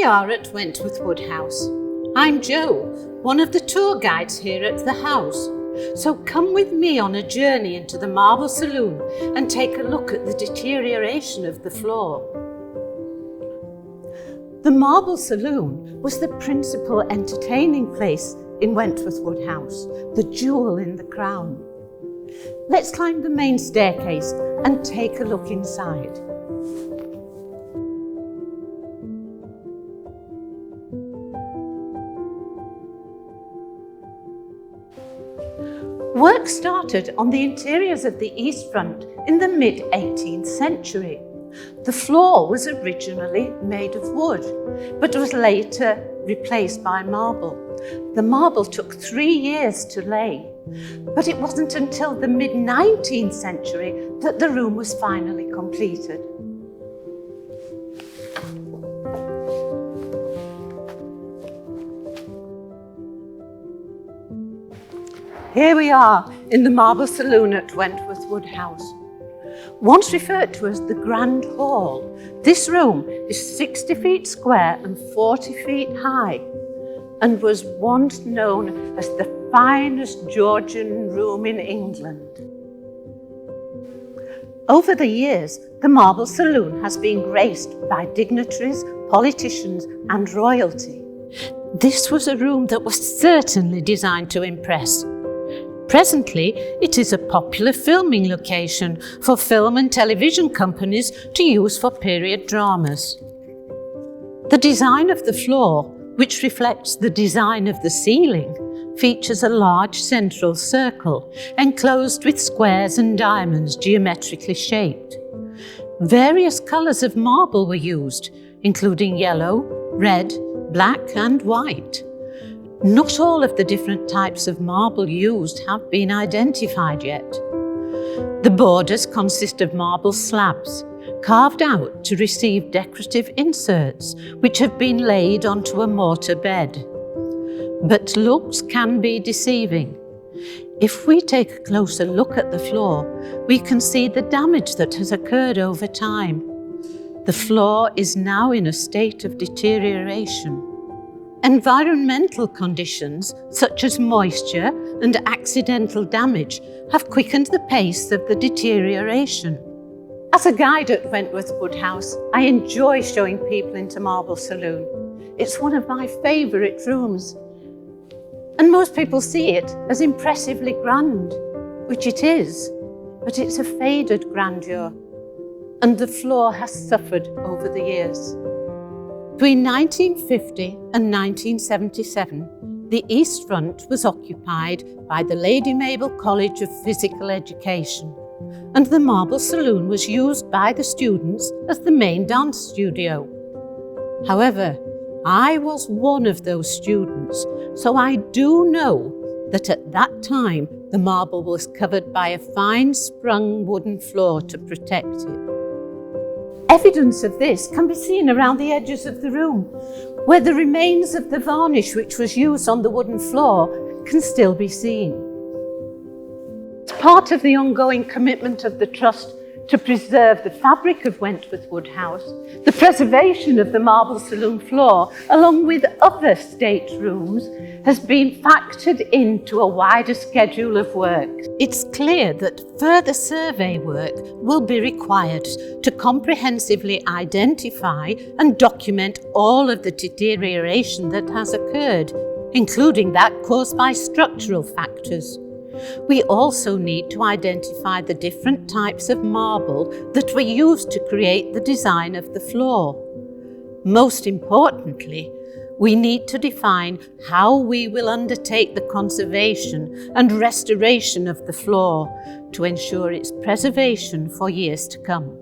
are at Wentworth Woodhouse. I'm Jo, one of the tour guides here at the house. So come with me on a journey into the Marble Saloon and take a look at the deterioration of the floor. The Marble Saloon was the principal entertaining place in Wentworth Woodhouse, the jewel in the crown. Let's climb the main staircase and take a look inside. Work started on the interiors of the east front in the mid-18th century. The floor was originally made of wood, but was later replaced by marble. The marble took 3 years to lay, but it wasn't until the mid-19th century that the room was finally completed. Here we are in the Marble Saloon at Wentworth Woodhouse. Once referred to as the Grand Hall, this room is 60 feet square and 40 feet high and was once known as the finest Georgian room in England. Over the years, the Marble Saloon has been graced by dignitaries, politicians and royalty. This was a room that was certainly designed to impress. Presently, it is a popular filming location for film and television companies to use for period dramas. The design of the floor, which reflects the design of the ceiling, features a large central circle enclosed with squares and diamonds geometrically shaped. Various colours of marble were used, including yellow, red, black and white. Not all of the different types of marble used have been identified yet. The borders consist of marble slabs, carved out to receive decorative inserts, which have been laid onto a mortar bed. But looks can be deceiving. If we take a closer look at the floor, we can see the damage that has occurred over time. The floor is now in a state of deterioration. Environmental conditions, such as moisture and accidental damage, have quickened the pace of the deterioration. As a guide at Wentworth Woodhouse, I enjoy showing people into Marble Saloon. It's one of my favourite rooms. And most people see it as impressively grand, which it is, but it's a faded grandeur, and the floor has suffered over the years. Between 1950 and 1977, the East Front was occupied by the Lady Mabel College of Physical Education, and the Marble Saloon was used by the students as the main dance studio. However, I was one of those students, so I do know that at that time the marble was covered by a fine sprung wooden floor to protect it. Evidence of this can be seen around the edges of the room, where the remains of the varnish which was used on the wooden floor can still be seen. As part of the ongoing commitment of the Trust to preserve the fabric of Wentworth Woodhouse, the preservation of the Marble Saloon floor, along with other state rooms, has been factored into a wider schedule of work. It's clear that further survey work will be required to comprehensively identify and document all of the deterioration that has occurred, including that caused by structural factors. We also need to identify the different types of marble that were used to create the design of the floor. Most importantly, we need to define how we will undertake the conservation and restoration of the floor to ensure its preservation for years to come.